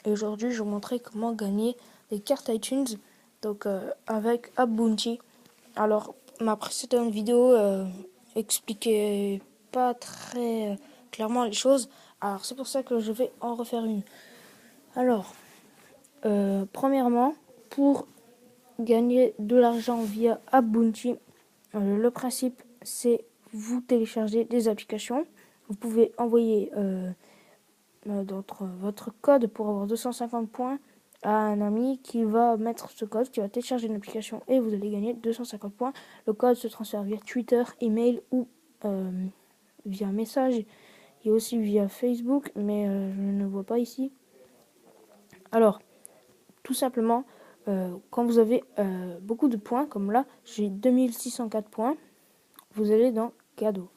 Et aujourd'hui, je vais vous montrer comment gagner des cartes iTunes donc avec App Bounty. Alors, ma précédente vidéo expliquait pas très clairement les choses. Alors, c'est pour ça que je vais en refaire une. Alors, premièrement, pour gagner de l'argent via App Bounty, le principe, c'est vous télécharger des applications. Vous pouvez envoyer votre code pour avoir 250 points à un ami qui va mettre ce code, qui va télécharger une application et vous allez gagner 250 points. Le code se transfère via Twitter, email ou via message et aussi via Facebook, mais je ne vois pas ici. Alors, tout simplement, quand vous avez beaucoup de points, comme là, j'ai 2604 points, vous allez dans cadeau.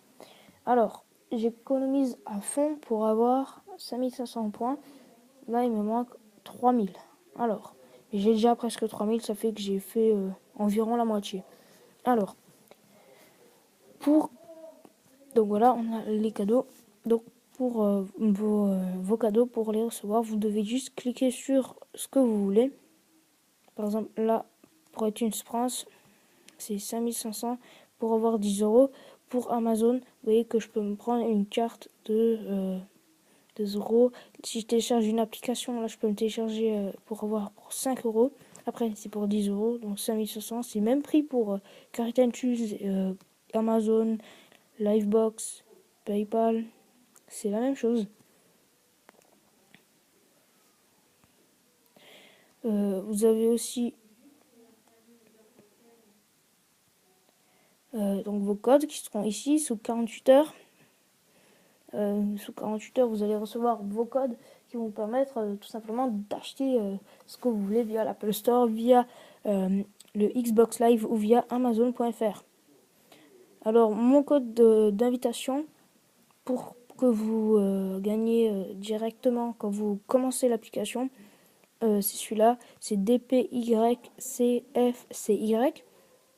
Alors, j'économise à fond pour avoir 5500 points. Là, il me manque 3000. Alors, j'ai déjà presque 3000, ça fait que j'ai fait environ la moitié. Alors, donc voilà, on a les cadeaux. Donc, pour vos cadeaux, pour les recevoir, vous devez juste cliquer sur ce que vous voulez. Par exemple, là, pour iTunes France, c'est 5500 pour avoir 10 €. Pour Amazon, vous voyez que je peux me prendre une carte de 2 €. Si je télécharge une application, là, je peux me télécharger pour avoir pour 5 €. Après, c'est pour 10 €, donc 5500. C'est le même prix pour Carita Choose, Amazon, Livebox, PayPal. C'est la même chose. Vous avez aussi donc vos codes qui seront ici sous 48 heures. Sous 48 heures, vous allez recevoir vos codes qui vont vous permettre tout simplement d'acheter ce que vous voulez via l'Apple Store, via le Xbox Live ou via Amazon.fr. Alors, mon code d'invitation pour que vous gagnez directement quand vous commencez l'application, c'est celui-là, c'est DPYCFCY.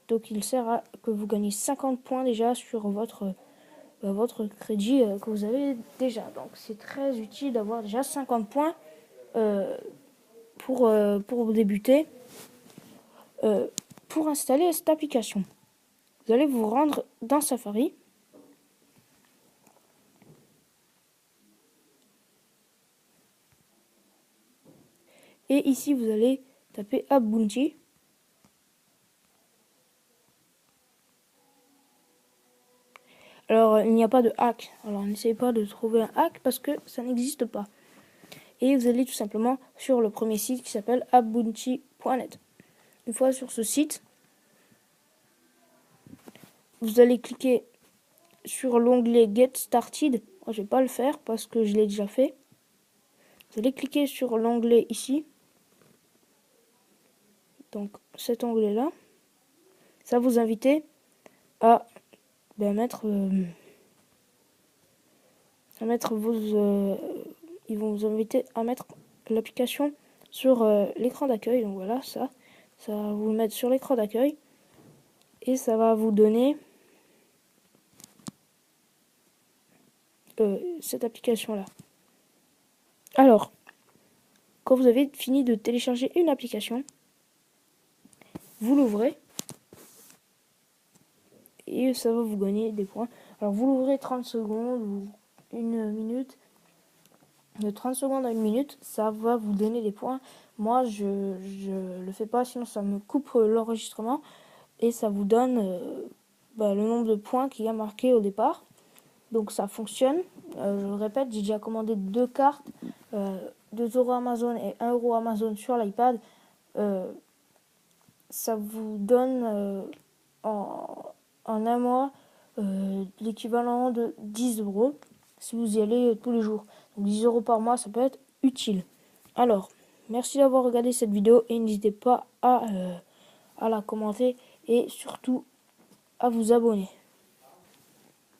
Donc, il sert à que vous gagnez 50 points déjà sur votre crédit que vous avez déjà. Donc c'est très utile d'avoir déjà 50 points pour débuter. Pour installer cette application, vous allez vous rendre dans Safari. Et ici, vous allez taper App Bounty. Alors, il n'y a pas de hack. Alors, n'essayez pas de trouver un hack parce que ça n'existe pas. Et vous allez tout simplement sur le premier site qui s'appelle appbounty.net. Une fois sur ce site, vous allez cliquer sur l'onglet Get Started. Moi, je vais pas le faire parce que je l'ai déjà fait. Vous allez cliquer sur l'onglet ici. Donc, cet onglet-là. Ça vous invite à mettre vos... ils vont vous inviter à mettre l'application sur l'écran d'accueil. Donc voilà, ça va vous le mettre sur l'écran d'accueil. Et ça va vous donner cette application-là. Alors, quand vous avez fini de télécharger une application, vous l'ouvrez et ça va vous gagner des points. Alors, vous l'ouvrez 30 secondes ou une minute. De 30 secondes à une minute, ça va vous donner des points. Moi, je le fais pas, sinon ça me coupe l'enregistrement et ça vous donne le nombre de points qu'il y a marqué au départ. Donc ça fonctionne. Je le répète, j'ai déjà commandé 2 cartes, 2 € Amazon et 1 € Amazon sur l'iPad. Ça vous donne en un mois l'équivalent de 10 € si vous y allez tous les jours. Donc 10 € par mois, ça peut être utile. Alors, merci d'avoir regardé cette vidéo et n'hésitez pas à la commenter et surtout à vous abonner.